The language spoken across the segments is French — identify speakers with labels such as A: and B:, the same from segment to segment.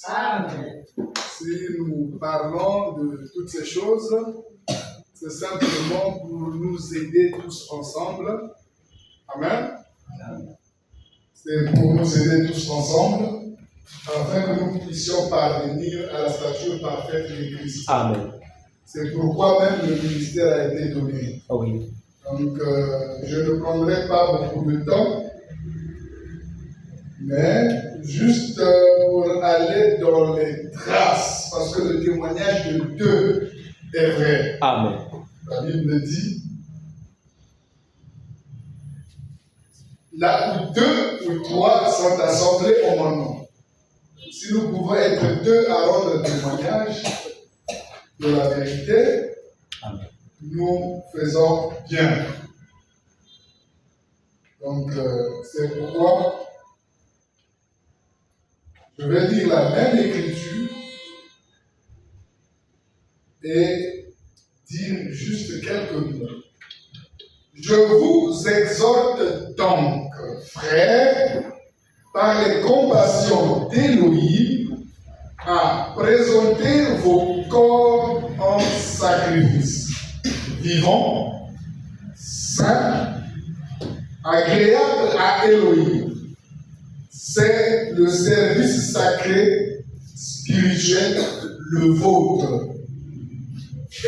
A: Amen.
B: Si nous parlons de toutes ces choses, c'est simplement pour nous aider tous ensemble. Amen. C'est pour nous aider tous ensemble, afin que nous puissions parvenir à la stature parfaite de Christ.
C: Amen.
B: C'est pourquoi même le ministère a été donné.
C: Oh oui.
B: Donc, je ne prendrai pas beaucoup de temps, mais juste pour aller dans les traces, parce que le témoignage de deux est vrai.
C: Amen.
B: La Bible dit, là où deux ou trois sont assemblés au mon nom. Si nous pouvons être deux à rendre témoignage de la vérité,
C: Amen.
B: nous faisons bien. Donc, c'est pourquoi je vais lire la même écriture et dire juste quelques mots. Je vous exhorte donc, frères, par les compassions d'Élohim, à présenter vos corps en sacrifice vivant, saint, agréable à Élohim. C'est le service sacré, spirituel, le vôtre.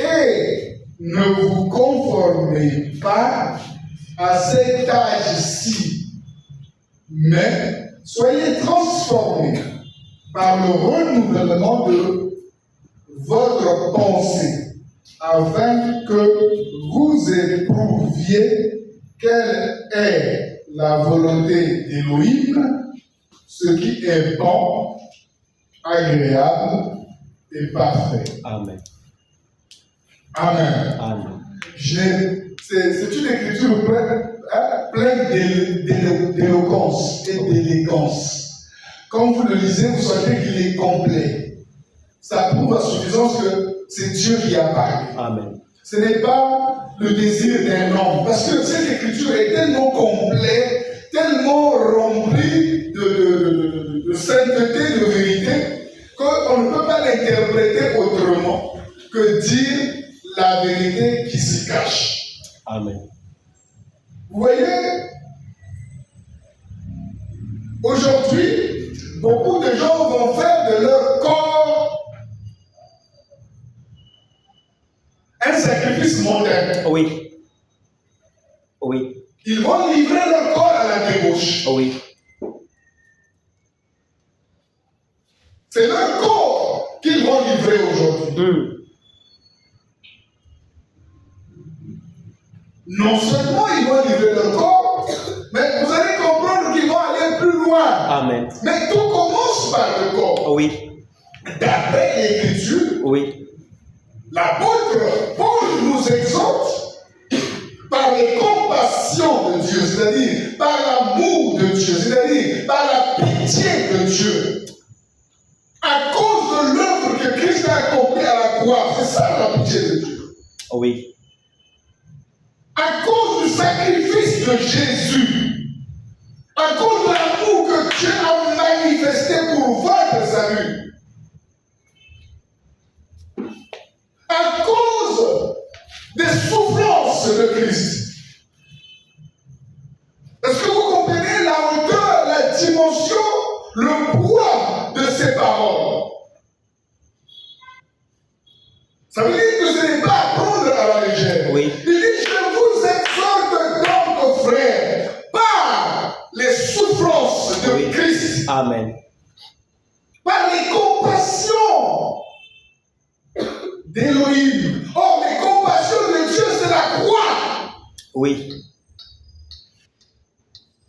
B: Et ne vous conformez pas à cet âge-ci, mais soyez transformés par le renouvellement de votre pensée, afin que vous éprouviez quelle est la volonté d'Élohim, ce qui est bon, agréable et parfait.
C: Amen.
B: Amen.
C: Amen.
B: C'est une écriture pleine d'éloquence et d'élégance. Quand vous le lisez, vous sentez qu'il est complet. Ça prouve à suffisance que c'est Dieu qui a parlé.
C: Amen.
B: Ce n'est pas le désir d'un homme. Parce que cette écriture est tellement complète, tellement remplie de sainteté, de vérité, qu'on ne peut pas l'interpréter autrement que dire la vérité qui s'y cache.
C: Amen.
B: Vous voyez, aujourd'hui, beaucoup de gens vont faire de leur corps un sacrifice mondain.
C: Oui. Oui.
B: Ils vont livrer leur corps à la débauche.
C: Oui.
B: C'est leur corps qu'ils vont livrer aujourd'hui. Non seulement ils vont livrer leur corps, mais vous allez comprendre qu'ils vont aller plus loin.
C: Amen.
B: Mais tout commence par le corps.
C: Oui.
B: D'après l'Écriture,
C: Oui.
B: l'apôtre Paul nous exhorte par les compassions de Dieu, c'est-à-dire par l'amour de Dieu, c'est-à-dire par la pitié de Dieu, à cause de l'œuvre que Christ a accomplie à la croix. C'est ça la pitié de Dieu.
C: Oui.
B: À cause du sacrifice de Jésus, à cause de l'amour que Dieu a manifesté pour votre salut, à cause des souffrances de Christ. Est-ce que vous comprenez la hauteur, la dimension, le poids de ces paroles? Ça veut dire que ce n'est pas à prendre à la légère.
C: Oui.
B: Il dit, je vous exhorte donc, frères, par les souffrances de
C: Oui.
B: Christ,
C: Amen.
B: par les compassions d'Élohim. Oh, les compassions de Dieu, c'est la croix.
C: Oui.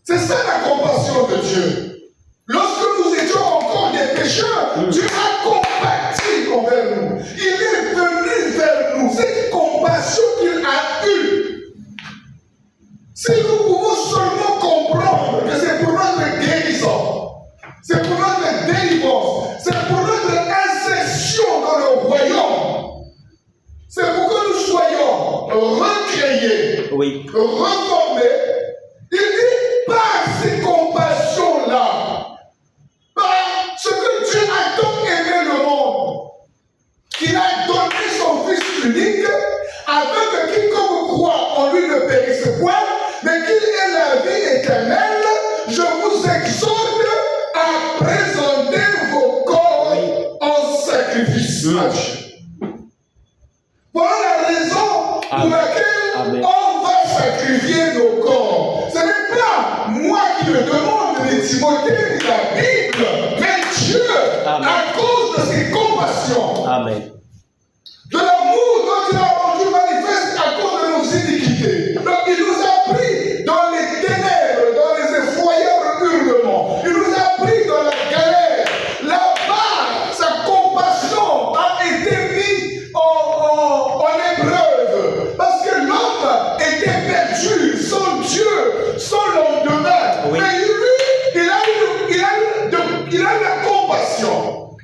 B: C'est ça la compassion de Dieu. Lorsque nous étions encore des pécheurs, Dieu a compati envers nous. Il est venu vers nous. Cette compassion qu'il a eue. Si nous pouvons seulement comprendre que c'est pour notre guérison, c'est pour notre délivrance, c'est pour notre insertion dans le royaume, c'est pour que nous soyons recréés,
C: Oui.
B: reformés. Il dit par ces compassions-là, par ce que Dieu a tant afin que quiconque croit en lui ne périsse point, mais qu'il ait la vie éternelle. Je vous exhorte à présenter vos corps en sacrifice à Dieu. Voilà la raison pour laquelle on va sacrifier nos corps. Ce n'est pas moi qui le demande, mais Timothée dit la Bible, mais Dieu, à cause de ses compassions, de l'amour dont il a rendu manifeste à cause de nos iniquités. Donc il nous a pris dans les ténèbres, dans les effroyables hurlements. Il nous a pris dans la galère. Là-bas, sa compassion a été mise en épreuve. Parce que l'homme était perdu, sans Dieu, sans lendemain. Oui. Mais lui, il a eu la compassion.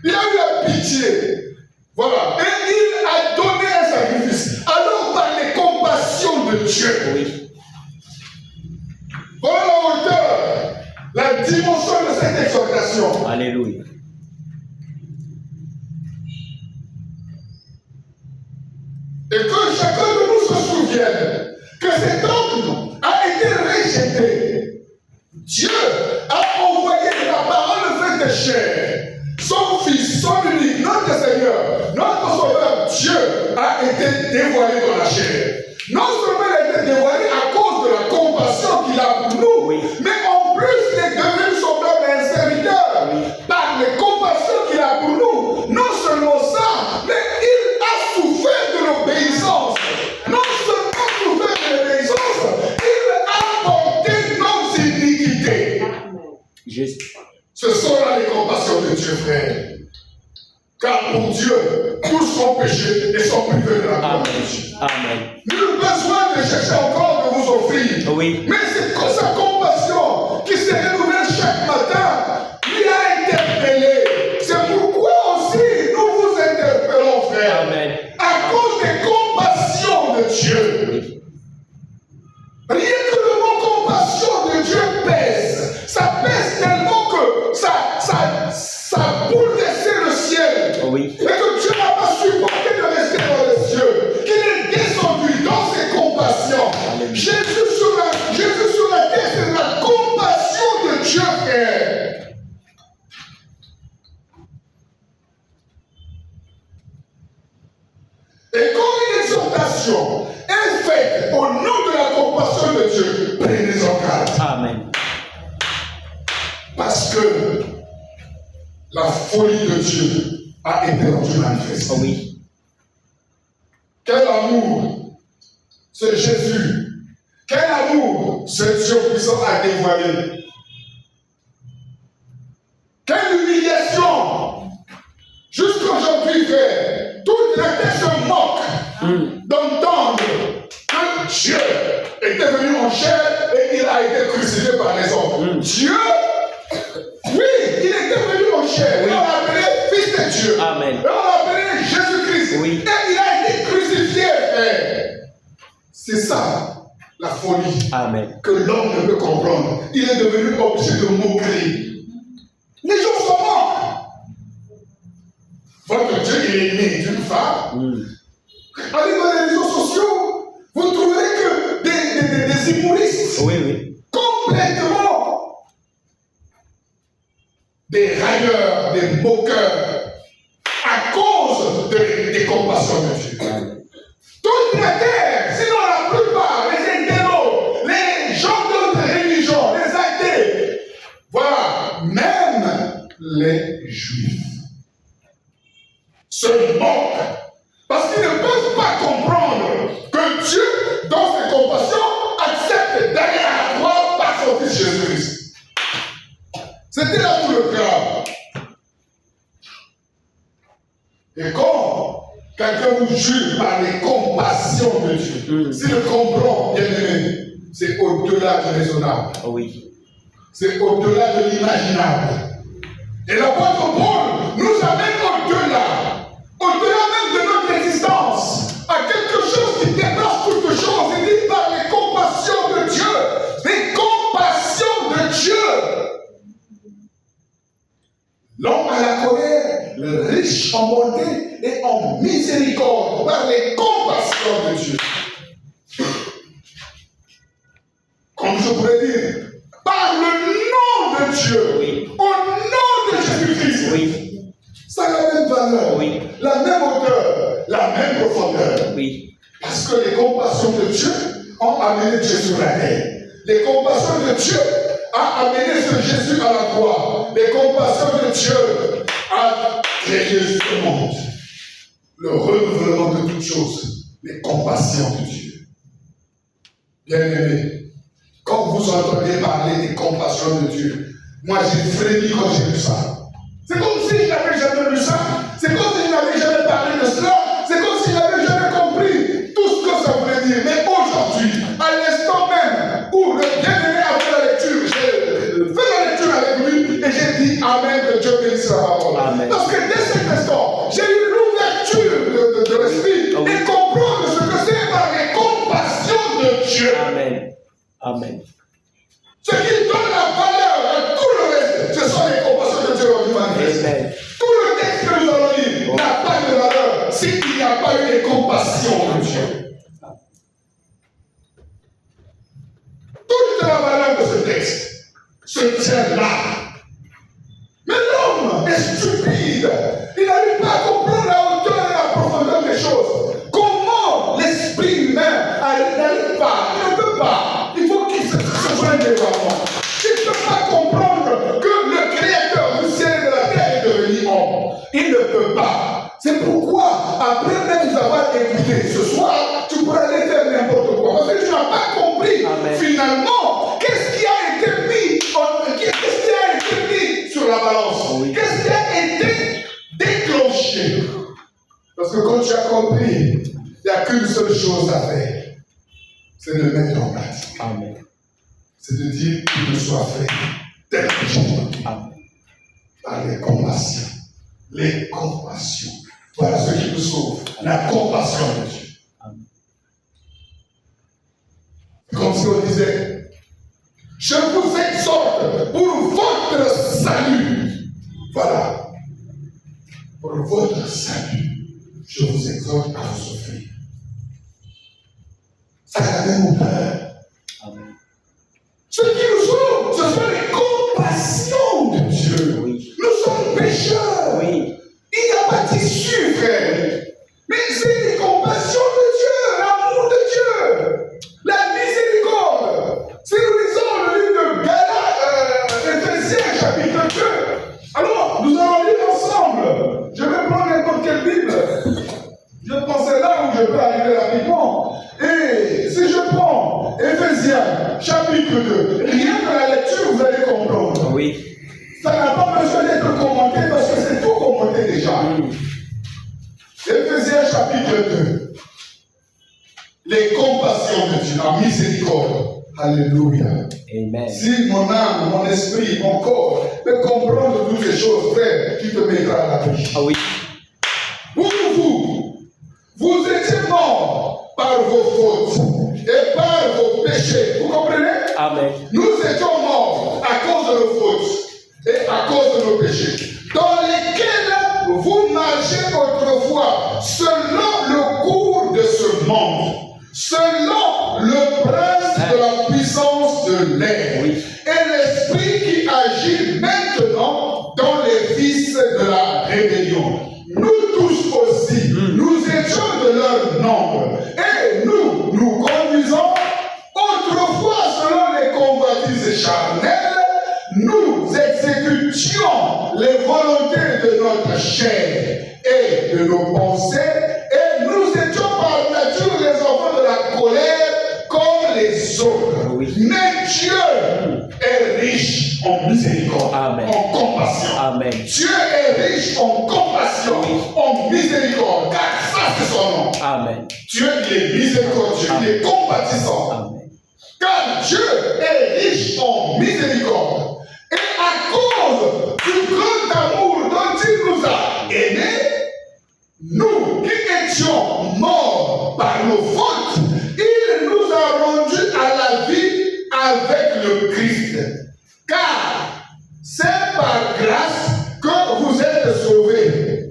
B: Il a eu la pitié. Voilà. Et il a donné un sacrifice. Alors, par les compassions de Dieu, voilà la hauteur, la dimension de cette exhortation.
C: Alléluia.
B: Et que chacun de nous se souvienne que cet homme a été rejeté. Dieu a envoyé la parole faite chair. Son Fils, son unique, notre Seigneur, notre Sauveur, Dieu a été dévoilé dans la chair. Non seulement il a été dévoilé à cause de la compassion qu'il a pour nous, mais en plus il est devenu semblable à un serviteur par les compassions qu'il a pour nous. Non seulement ça, mais il a souffert de l'obéissance. Non seulement souffert de l'obéissance, il a porté nos iniquités.
C: Juste.
B: Ce sont là les compassions de Dieu, frère. Car pour Dieu, tous sont péchés et sont privés de la gloire de Dieu.
C: Amen.
B: Nul besoin de chercher encore de vous offrir.
C: Oui.
B: Mais c'est sa compassion qui se renouvelle chaque matin. Lui a interpellé. C'est pourquoi aussi nous vous interpellons, frère.
C: Amen.
B: À cause des compassions de Dieu. Rien que le mot compassion de Dieu pèse. Ça pèse tellement que ça bouleversé le ciel.
C: Oui.
B: Et que Dieu n'a pas supporté de rester dans les cieux. Qu'il est descendu dans ses compassions. Jésus sur la terre, c'est la compassion de Dieu, frère. Et quand une exhortation est faite au nom de la compassion de Dieu, prenez-en garde.
C: Amen.
B: Parce que la folie de Dieu a été rendue manifeste.
C: Oui.
B: Quel amour ce Jésus, quel amour ce Dieu puissant a dévoilé. Quelle humiliation. Jusqu'aujourd'hui, frère, toute la terre se moque d'entendre que Dieu était venu en chair et il a été crucifié par les hommes. Dieu, oui, il était venu en chair. Oui. On l'appelait Fils de Dieu.
C: Amen.
B: Et on l'appelait Jésus-Christ. Oui. Et il a été crucifié, frère. C'est ça, la folie.
C: Amen.
B: Que l'homme ne peut comprendre. Il est devenu objet de moquerie. Les gens s'en moquent. Votre Dieu, il est né d'une femme. Allez dans les réseaux sociaux, vous trouverez que des humoristes.
C: Oui.
B: Complètement. Des railleurs, des moqueurs. À cause des compassions de Dieu. Toute la terre, sinon la plupart, les hétéros, les gens d'autres religions, les athées, voilà, même les juifs se moquent parce qu'ils ne peuvent pas comprendre que Dieu, dans ses compassions, accepte d'aller à la croix par son Fils Jésus-Christ. C'était là tout le grave. Et quand quelqu'un vous jure par les compassions de Dieu, s'il le comprend, bien aimé, c'est au-delà du raisonnable.
C: Oui.
B: C'est au-delà de l'imaginable. Et l'apôtre Paul nous amène au-delà même de notre existence, à quelque chose qui dépasse toute chose. Il dit par les compassions de Dieu. Les compassions de Dieu. L'homme à la colère, le riche en bonté et en miséricorde, par les compassions compassion de Dieu. Comme je pourrais dire, par le nom de Dieu,
C: Oui.
B: au nom de Jésus-Christ,
C: Oui.
B: ça a la même valeur,
C: Oui.
B: la même hauteur, la même profondeur.
C: Oui.
B: Parce que les compassions de Dieu ont amené Dieu sur la terre. Les compassions de Dieu ont amené ce Jésus à la croix. Les compassions de Dieu ont créé ce monde. Le renouvellement de toutes choses. Les compassions de Dieu. Bien-aimés, quand vous entendez parler des compassions de Dieu, moi j'ai frémi quand j'ai lu ça. C'est comme si je n'avais jamais lu ça. C'est comme si je n'avais jamais parlé de cela. C'est comme si je n'avais jamais compris tout ce que ça voulait dire. Mais aujourd'hui, à l'instant même où le bien-aimé a fait la lecture, j'ai fait la lecture avec lui et j'ai dit Amen, que Dieu bénisse la parole.
C: Amen.
B: Parce que dès cet instant, j'ai eu l'ouverture de l'esprit et comprendre ce que c'est par les compassions de Dieu.
C: Amen. Amen.
B: Ce qui donne la valeur à tout le reste, ce sont les compassions de Dieu en humanité.
C: Amen.
B: Tout le texte que nous allons lire n'a pas de valeur s'il n'y a pas eu les compassions de Dieu. Toute la valeur de ce texte se tient là. Mais l'homme est stupide. Il n'arrive pas à comprendre la hauteur et la profondeur des choses. Comment l'esprit humain n'arrive pas, il ne peut pas. Il faut qu'il se joigne devant moi. Il ne peut pas comprendre que le créateur du ciel et de la terre est devenu homme. Il ne peut pas. C'est pourquoi, après même nous avoir écouté ce soir, tu pourras aller faire n'importe quoi. Parce que tu n'as pas compris.
C: Amen.
B: Finalement, qu'est-ce qui a été mis sur la balance?
C: Oui.
B: Qu'est-ce qui a été déclenché? Parce que quand tu as compris, il n'y a qu'une seule chose à faire. C'est de mettre en pratique.
C: Amen.
B: C'est de dire qu'il me soit fait tel que j'ai entendu.
C: Amen.
B: Par les compassions. Les compassions. Voilà ce qui nous sauve. La compassion de Dieu.
C: Amen.
B: Comme si on disait, je vous exhorte pour votre salut. Voilà. Pour votre salut, je vous exhorte à vous souffrir. Ça a la même hauteur.
C: Amen.
B: Ce qui nous sauve, ce sont les compassions de Dieu.
C: Oui.
B: Nous sommes pécheurs.
C: Oui.
B: Il n'y a pas d'issue, frère. Mais c'est les compassions de Dieu, l'amour de Dieu, la miséricorde. Si nous lisons le livre de Galates, Éphésiens, chapitre 2, alors nous allons lire ensemble. Je vais prendre n'importe quelle Bible. Je pensais là où je peux arriver rapidement. Et si je prends Éphésiens, chapitre 2, rien que la lecture, vous allez comprendre.
C: Oui.
B: Ça n'a pas besoin d'être commenté parce que c'est tout commenté déjà. Éphésiens chapitre 2. Les compassions de Dieu, la miséricorde. Alléluia.
C: Amen.
B: Si mon âme, mon esprit, mon corps peut comprendre toutes ces choses, frère, tu te mettras à l'abri.
C: Ah oui.
B: Pour vous étiez morts par vos fautes et par vos péchés. Vous comprenez?
C: Amen.
B: Nous étions morts à cause de nos fautes et à cause de nos péchés, dans lesquels vous marchez autrefois, selon le cours de ce monde, selon le prince de la puissance de l'air,
C: Oui.
B: et l'esprit qui agit maintenant dans les fils de la rébellion. Nous tous aussi, nous étions de leur nombre, et nous conduisons autrefois selon les convoitises charnelles. Nous exécutions les volontés de notre chair et de nos pensées, et nous étions par nature les enfants de la colère comme les autres.
C: Oui.
B: Mais Dieu est riche en miséricorde,
C: Amen.
B: en compassion.
C: Amen.
B: Dieu est riche en compassion, en miséricorde, car ça c'est son nom.
C: Amen.
B: Dieu il est miséricordieux, il est compatissant.
C: Amen.
B: Car Dieu est riche en miséricorde. Et à cause du grand amour dont il nous a aimés, nous qui étions morts par nos fautes, il nous a rendus à la vie avec le Christ. Car c'est par grâce que vous êtes sauvés.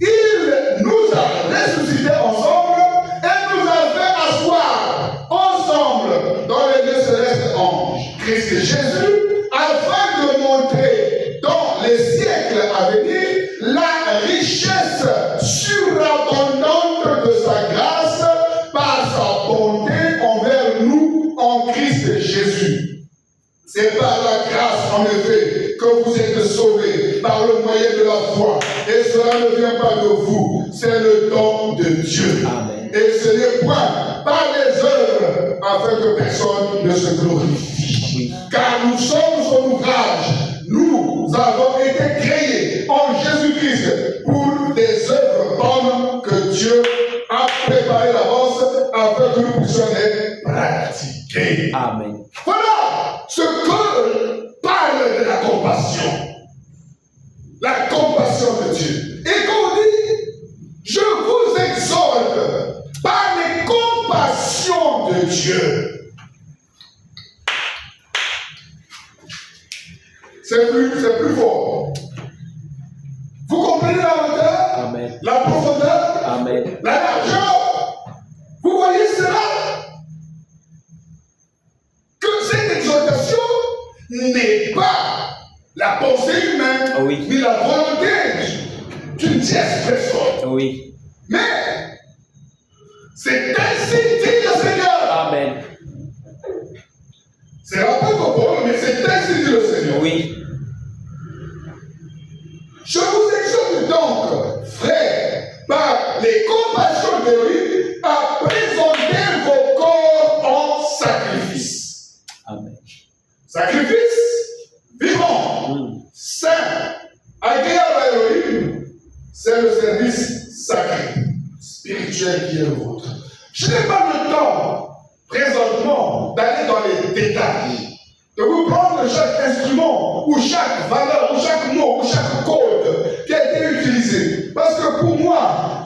B: Il nous a ressuscités siècles à venir, la richesse surabondante de sa grâce par sa bonté envers nous en Christ Jésus. C'est par la grâce, en effet, que vous êtes sauvés par le moyen de la foi. Et cela ne vient pas de vous, c'est le don de Dieu.
C: Amen.
B: Et ce n'est point par les œuvres afin que personne ne se glorifie.
C: Oui.
B: Car nous sommes son ouvrage. Nous avons été créés en Jésus-Christ pour des œuvres bonnes que Dieu a préparées d'avance afin que nous puissions les pratiquer.
C: Amen.
B: Voilà ce que parle de la compassion. La compassion de Dieu. Et qu'on dit, je vous exhorte par les compassions de Dieu. C'est plus fort. Vous comprenez la hauteur,
C: Amen.
B: la profondeur,
C: Amen.
B: la largeur. Vous voyez cela? Que cette exhortation n'est pas la pensée humaine,
C: Oui.
B: ni la volonté d'une tierce personne.
C: Oui.
B: Mais c'est ainsi dit le Seigneur.
C: Amen.
B: C'est un peu propos, mais c'est ainsi dit le Seigneur.
C: Oui.
B: Je vous exhorte donc, frères, par les compassions de lui, à présenter vos corps en sacrifice.
C: Amen.
B: Sacrifice vivant, saint, agréable à Elohim, c'est le service sacré, spirituel qui est le vôtre. Je n'ai pas le temps, présentement, d'aller dans les détails, de vous prendre chaque instrument, ou chaque valeur, ou chaque mot, ou chaque code qui a été utilisé. Parce que pour moi,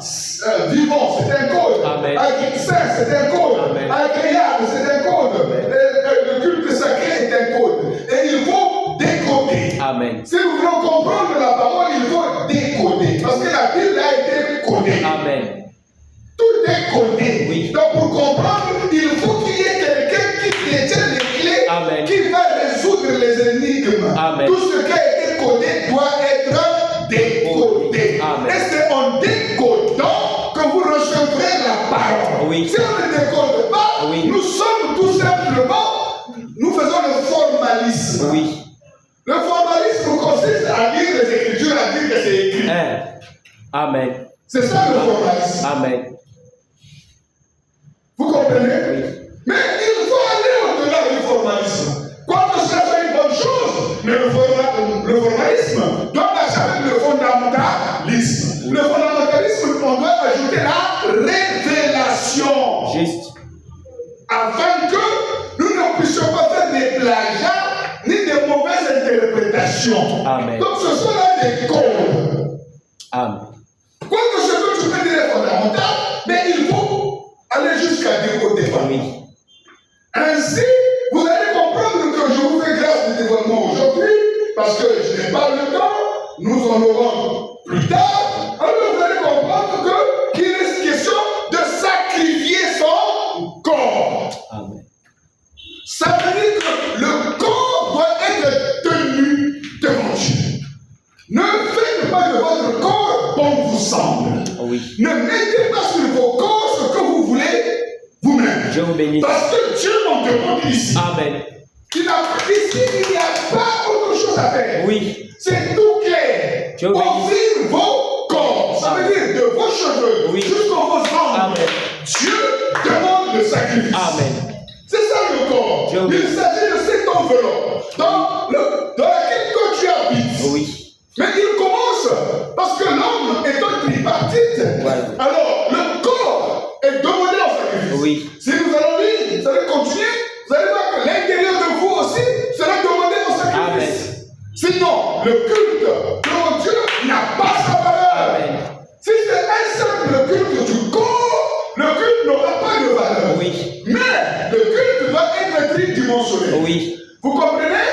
B: vivant, c'est un code.
C: Amen.
B: Saint, c'est un code.
C: Amen.
B: Agréable, c'est un code. Le culte sacré est un code. Et il faut décoder.
C: Amen.
B: Si nous voulons comprendre la parole, il faut décoder. Parce que la Bible a été codée.
C: Amen.
B: Tout est codé.
C: Oui.
B: Donc pour comprendre, il faut qu'il y ait quelqu'un qui détient les clés,
C: Amen.
B: qui va résoudre les énigmes.
C: Amen.
B: Tout ce qui a été codé doit être décodé.
C: Amen.
B: Et c'est en décodant que vous recevrez la parole.
C: Oui.
B: Si on ne décode pas,
C: Oui.
B: nous sommes tout simplement, nous faisons le formalisme.
C: Oui.
B: Le formalisme consiste à lire les Écritures, à dire que c'est écrit.
C: Amen.
B: C'est ça le formalisme.
C: Amen.
B: Vous comprenez?
C: Oui.
B: Mais il faut aller au-delà du formalisme. Quoique cela soit une bonne chose, mais le formalisme doit marcher avec le fondamentalisme. Le fondamentalisme, on doit ajouter la révélation.
C: Juste.
B: Afin que nous ne puissions pas faire des plagiats ni des mauvaises interprétations.
C: Amen.
B: Donc ce sont là des codes.
C: Amen.
B: Quoique ce que tu peux dire est fondamental, mais il faut aller jusqu'à décoder.
C: Oui.
B: Ainsi, vous allez comprendre que je vous fais grâce du dévoilement aujourd'hui, parce que je n'ai pas le temps, nous en aurons plus tard. Alors vous allez comprendre qu'il est question de sacrifier son corps.
C: Amen.
B: Ça veut dire que le corps doit être tenu devant Dieu. Ne faites pas de votre corps bon vous semble.
C: Oui.
B: Ne mettez pas sur vos corps ce que vous voulez vous-même.
C: Dieu vous bénisse.
B: Parce que Dieu en demande ici.
C: Amen.
B: Ici, il n'y a pas autre chose à faire.
C: Oui.
B: C'est tout clair.
C: Dieu vous bénisse.
B: Offrir vos corps. Ça veut dire de vos cheveux
C: Oui.
B: jusqu'aux vos ongles.
C: Amen.
B: Dieu demande le sacrifice.
C: Amen.
B: C'est ça le corps.
C: Dieu vous
B: Il
C: bénisse.
B: s'agit de cette enveloppe dans laquelle toi tu habites.
C: Oui.
B: Mais il commence parce que l'homme est un tripartite.
C: Voilà.
B: Alors, le corps est demandé en sacrifice.
C: Oui.
B: Si nous allons lire, vous allez continuer, vous allez voir que l'intérieur de vous aussi sera demandé en sacrifice.
C: Amen.
B: Sinon, le culte de Dieu n'a pas sa valeur.
C: Amen.
B: Si c'est un simple culte du corps, le culte n'aura pas de valeur.
C: Oui.
B: Mais le culte doit être tridimensionnel.
C: Oui.
B: Vous comprenez?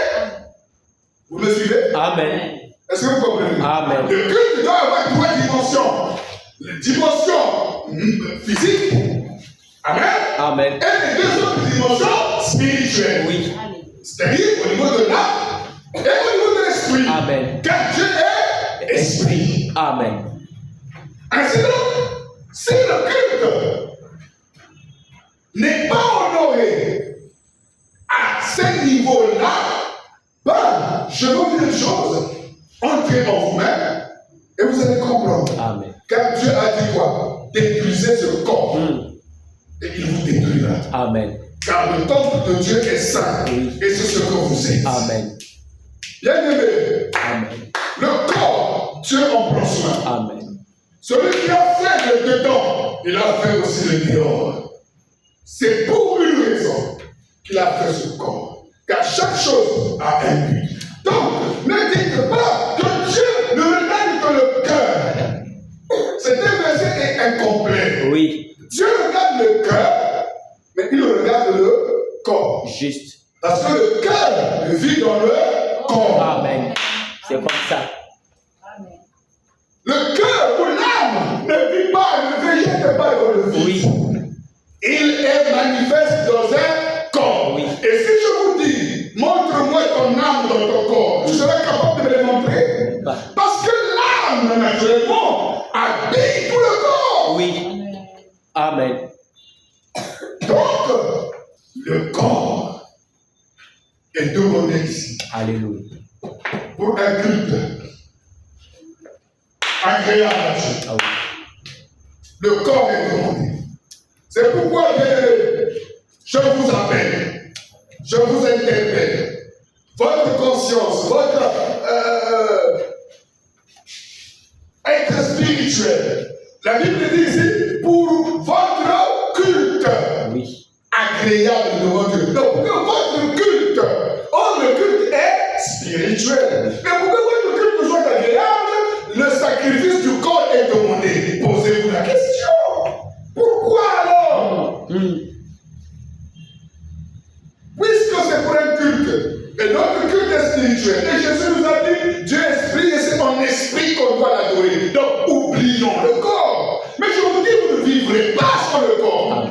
B: Vous me suivez?
C: Amen.
B: Est-ce que vous comprenez?
C: Amen.
B: Le culte doit avoir trois dimensions. La dimension physique, amen,
C: Amen.
B: et les deux autres dimensions spirituelles.
C: Oui.
B: C'est-à-dire au niveau de l'âme et au niveau de l'esprit.
C: Amen.
B: Car Dieu est
C: Amen.
B: Ainsi donc, si le culte n'est pas honoré à ce niveau-là, ben, je vais vous dire une chose, entrez en vous-même et vous allez comprendre.
C: Amen.
B: Car Dieu a dit quoi? Détruisez ce corps et il vous détruira.
C: Amen.
B: Car le temple de Dieu est saint et c'est ce que vous êtes.
C: Amen.
B: Bien-aimé,
C: Amen.
B: le corps, Dieu en prend soin.
C: Amen.
B: Celui qui a fait le dedans, il a fait aussi le dehors. C'est pour une raison qu'il a fait ce corps. Car chaque chose a un but. Donc, ne dites pas que Dieu ne regarde que le cœur. Cet verset est incomplet.
C: Oui.
B: Dieu regarde le cœur, mais il regarde le corps.
C: Juste.
B: Parce que le cœur vit dans le corps.
C: Amen. C'est comme ça.
B: Le cœur ou l'âme ne vit pas, ne végète pas dans le vide.
C: Oui.
B: Il est manifeste dans un corps.
C: Oui.
B: Et si je vous dis, montre-moi ton âme dans ton corps, tu serais capable de me le montrer? Parce que l'âme, naturellement, habite tout le corps.
C: Oui. Amen.
B: Donc, le corps est demandé ici
C: Alléluia.
B: pour un culte agréable à Dieu.
C: Ah oui.
B: Le corps est demandé. C'est pourquoi je vous appelle, je vous interpelle. Votre conscience, votre être spirituel. La Bible dit ici, pour votre culte agréable devant Dieu. Donc, pour que votre culte, le culte est spirituel. Mais pour que votre culte soit agréable, le sacrifice du corps est demandé. Posez-vous la question. Pourquoi alors? Puisque c'est pour un culte, et notre culte est spirituel, et Jésus nous a dit, Dieu est esprit, et c'est en esprit qu'on doit l'adorer. Donc, oublions le corps. Mais je vous dis, vous ne vivrez pas sans le corps.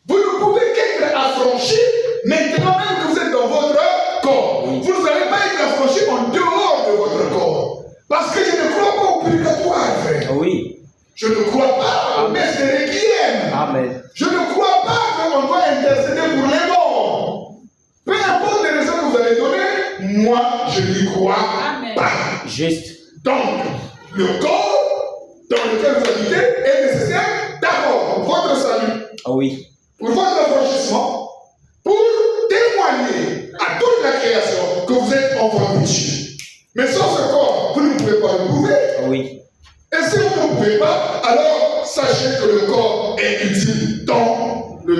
B: Vous ne pouvez qu'être affranchi maintenant même que vous êtes dans votre corps. Vous ne allez pas être affranchi en dehors de votre corps. Parce que je ne crois pas au purgatoire, frère.
C: Oui.
B: Je ne crois pas au messe de requiem.
C: Amen.
B: Je ne crois pas qu'on doit intercéder pour les morts. Peu importe les raisons que vous allez donner, moi, je n'y crois pas.
C: Juste.
B: Donc, le corps dans lequel vous habitez est nécessaire d'abord pour votre salut.
C: Oui.
B: Pour votre affranchissement, pour témoigner à toute la création que vous êtes enfant de Dieu. Mais sans ce corps, vous ne pouvez pas le prouver.
C: Oui.
B: Et si vous ne pouvez pas, alors sachez que le corps est utile dans le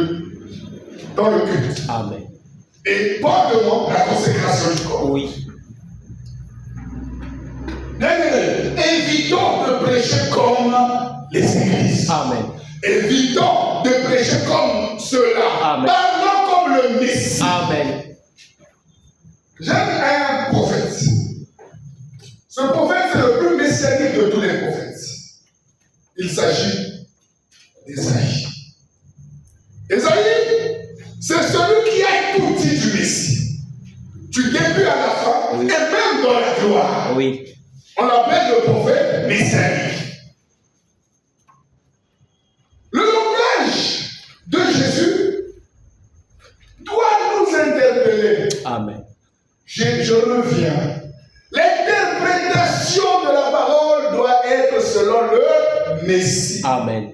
B: culte.
C: Amen.
B: Et pas demande la consécration du corps.
C: Oui.
B: Évitons de prêcher comme les églises.
C: Amen.
B: Évitons de prêcher comme ceux-là.
C: Amen.
B: Parlons comme le Messie.
C: Amen.
B: J'aime un prophète. Ce prophète, c'est le plus messianique de tous les prophètes. Il s'agit d'Ésaïe. Ésaïe, c'est celui qui a tout dit du Messie. Du début à la fin, et même dans la gloire.
C: Oui.
B: On l'appelle le prophète messianique. Le langage de Jésus doit nous interpeller.
C: Amen.
B: Je reviens. L'interprétation de la parole doit être selon le Messie.
C: Amen.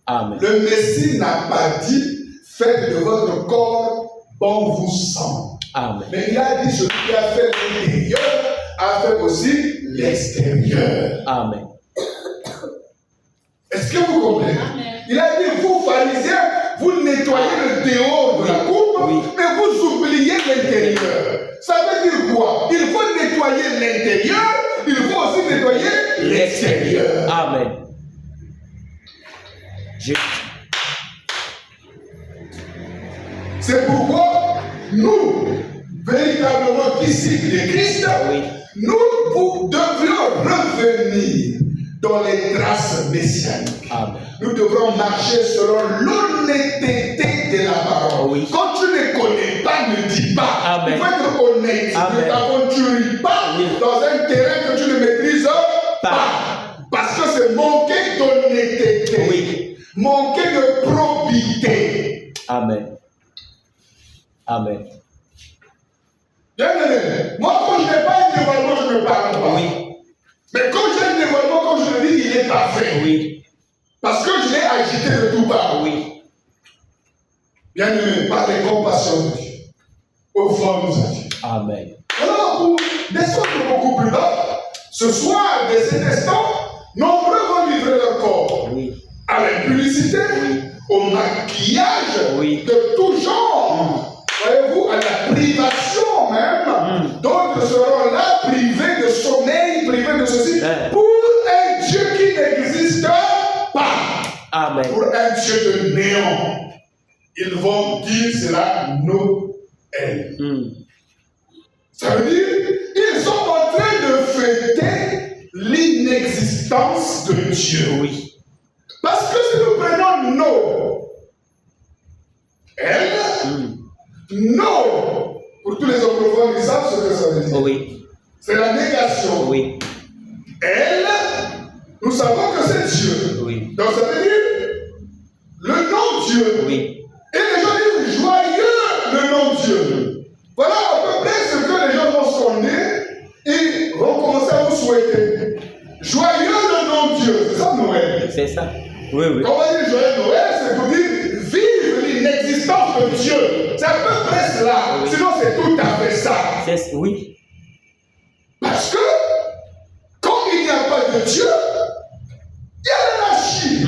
C: Amen.
B: Le Messie n'a pas dit faites de votre corps bon vous semble.
C: Amen.
B: Mais il a dit celui qui a fait l'intérieur a fait aussi l'extérieur.
C: Amen.
B: Est-ce que vous comprenez? Amen. Il a dit vous pharisiens, vous nettoyez le dehors de la coupe, mais vous oubliez l'intérieur. Ça veut dire quoi? Il faut nettoyer l'intérieur, il faut aussi nettoyer l'extérieur.
C: Amen. Juste.
B: C'est pourquoi nous, véritablement disciples de Christ, nous devrions revenir dans les traces messianiques.
C: Amen.
B: Nous devrons marcher selon l'honnêteté de la parole. Quand tu ne connais pas, ne dis pas.
C: Amen.
B: Il faut être honnête.
C: Amen.
B: Ne t'aventure pas dans un terrain que tu ne maîtrises pas. Parce que c'est manquer d'honnêteté.
C: Oui.
B: Manquer de probité.
C: Amen. Amen.
B: Bien aimé, moi quand je n'ai pas un dévoilement, je ne parle pas.
C: Oui.
B: Mais quand j'ai un dévoilement, quand je le dis, il est parfait.
C: Oui.
B: Parce que je l'ai agité de tout part.
C: Oui.
B: Bien aimé, par les compassions de Dieu. Au fond, nous a dit.
C: Amen.
B: Alors, pour descendre beaucoup plus bas, ce soir, dès cet instant, nombreux vont livrer leur corps
C: Oui.
B: à l'impudicité, au maquillage de tout genre. Voyez-vous, à la privation même. D'autres seront là, privés de sommeil, privés de ceci, pour un Dieu qui n'existe pas.
C: Amen.
B: Pour un Dieu de néant. Ils vont dire cela Noël. Ça veut dire, ils sont en train de fêter l'inexistence de Dieu.
C: Oui.
B: Parce que si nous prenons Noël, non, pour tous les anglophones, ils savent ce que ça veut dire.
C: Oui.
B: C'est la négation.
C: Oui.
B: Elle, nous savons que c'est Dieu.
C: Oui.
B: Donc ça veut dire le nom Dieu.
C: Oui.
B: Et les gens disent joyeux le nom Dieu. Voilà à peu près ce que les gens vont sonder et vont commencer à vous souhaiter. Joyeux le nom Dieu. C'est ça Noël.
C: C'est ça. Oui, oui.
B: Quand on va dire joyeux Noël, c'est pour dire vive l'inexistence de Dieu. C'est à peu près cela.
C: Oui.
B: Sinon, c'est tout à fait ça.
C: Oui.
B: Parce que, comme il n'y a pas de Dieu, il y a l'anarchie.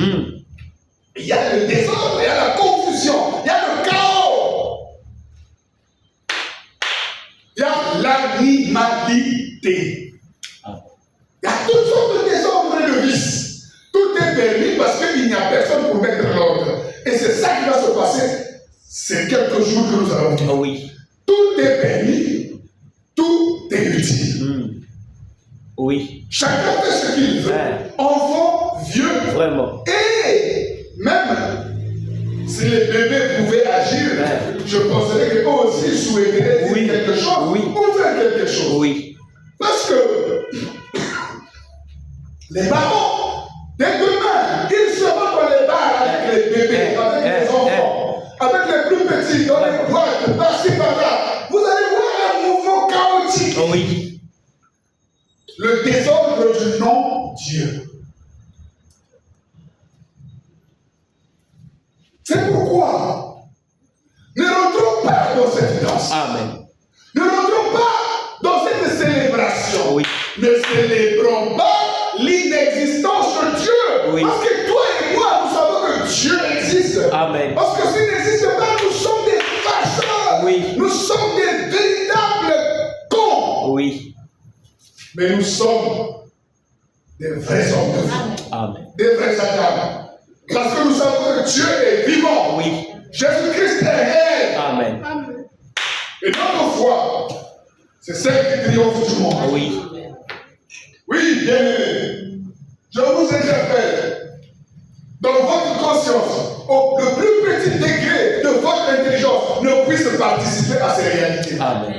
B: Il y a le désordre, il y a la confusion, il y a le chaos. Il y a l'animalité. Il y a toutes sortes de désordres et de vices. Tout est permis parce qu'il n'y a personne pour mettre l'ordre. Et c'est ça qui va se passer ces quelques jours que nous allons vivre.
C: Oui.
B: Tout est permis, tout est utile.
C: Oui.
B: Chacun fait ce qu'il veut. Enfant, vieux.
C: Vraiment.
B: Et même si les bébés pouvaient agir, je penserais qu'eux aussi souhaiteraient dire quelque chose ou faire quelque chose.
C: Oui.
B: Parce que les parents, dès demain, ils seront dans les bars avec les bébés, avec les enfants, avec les plus petits, dans les boîtes, par-ci, par-là. Vous allez voir un mouvement chaotique.
C: Oui.
B: Le désordre du nom Dieu. C'est pourquoi ne rentrons pas dans cette danse.
C: Amen.
B: Ne rentrons pas dans cette célébration.
C: Oui.
B: Ne célébrons pas l'inexistence de Dieu.
C: Oui.
B: Parce que toi et moi, nous savons que Dieu existe.
C: Amen.
B: Parce que s'il n'existe pas, nous sommes des farceurs.
C: Oui.
B: Nous sommes des véritables cons.
C: Oui.
B: Mais nous sommes des vrais hommes de foi.
C: Amen.
B: Des vrais Adam. Parce que nous savons que Dieu est vivant.
C: Oui.
B: Jésus-Christ est réel.
C: Amen.
B: Et notre foi, c'est celle qui triomphe du monde.
C: Oui.
B: Oui, bien aimé. Je vous interpelle. Dans votre conscience, au le plus petit degré de votre intelligence, ne puisse participer à ces réalités.
C: Amen.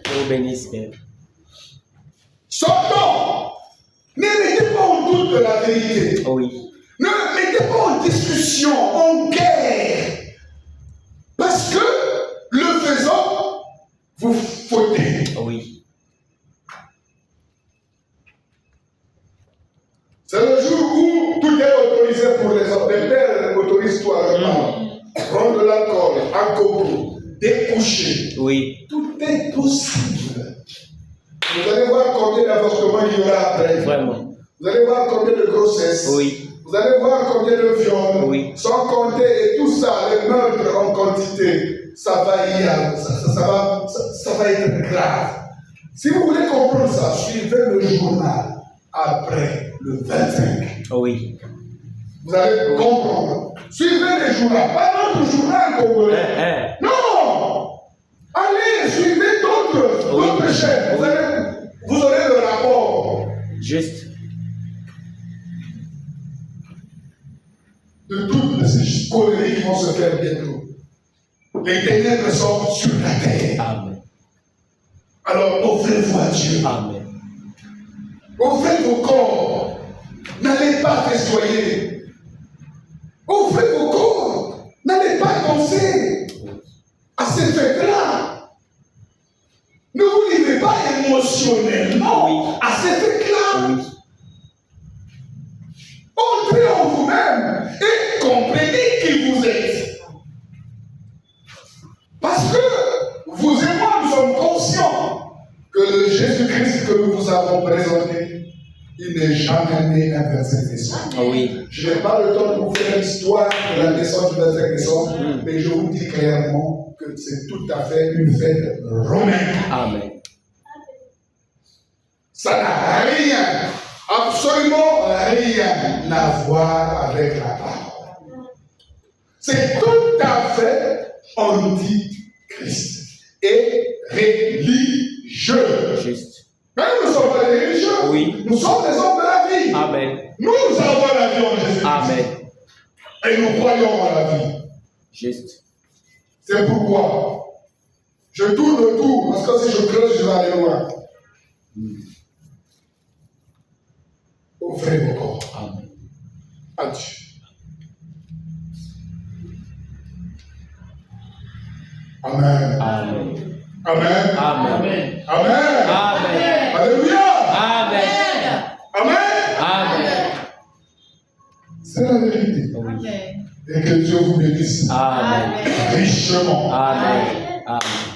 C: Dieu bénisse.
B: Sortons. Ne mettez pas en doute de la vérité.
C: Oui.
B: Ne mettez pas en discussion, en guerre. Parce que, le faisant, vous fautez.
C: Oui.
B: C'est le jour où tout est autorisé pour les hommes. Les pères autorisent toi à prendre de l'alcool, un coco, découcher.
C: Oui.
B: Tout est possible. Vous allez voir combien d'avortements il y aura après.
C: Vraiment.
B: Vous allez voir combien de grossesses.
C: Oui.
B: Vous allez voir combien de viols.
C: Oui.
B: Sans compter et tout ça, les meurtres en quantité. Ça va être grave. Si vous voulez comprendre ça, suivez le journal après le 25.
C: Oui.
B: Vous allez comprendre. Suivez les journaux. Pas notre journal congolais. Non! Allez, suivez d'autres chaînes. Vous aurez le rapport.
C: Juste.
B: De toutes ces conneries qui vont se faire bientôt. Les ténèbres sont sur la terre.
C: Amen.
B: Alors offrez-vous à Dieu.
C: Amen.
B: Ouvrez vos corps. N'allez pas festoyer. Ouvrez vos corps. N'allez pas danser à ces fêtes-là. Ne vous livrez pas émotionnellement à ces fêtes-là.
C: Oui.
B: Entrez en vous-même et comprenez qui vous êtes. Parce que vous et moi, nous sommes conscients que le Jésus-Christ que nous vous avons présenté, il n'est jamais né un 25 décembre.
C: Oui.
B: Je n'ai pas le temps de vous faire l'histoire de la naissance du 25 décembre, mais je vous dis clairement que c'est tout à fait une fête romaine.
C: Amen.
B: Ça n'a rien, absolument rien à voir avec la parole. C'est tout à fait anti-Christ et religieux.
C: Juste.
B: Mais nous ne sommes pas des religieux.
C: Oui.
B: Nous sommes des hommes de la vie.
C: Amen.
B: Nous avons la vie en Jésus.
C: Amen.
B: Et nous croyons en la vie.
C: Juste.
B: C'est pourquoi je tourne autour, parce que si je creuse, je vais aller loin. Offrez vos corps
C: Amen.
B: à Dieu. Amen.
C: Amen.
B: Amen.
C: Amen.
B: Amen.
C: Amen.
B: Alléluia.
C: Amen.
B: Amen.
C: Amen.
B: C'est la vérité.
C: Oui.
B: Et que Dieu vous bénisse
C: Amen.
B: richement.
C: Amen. Amen.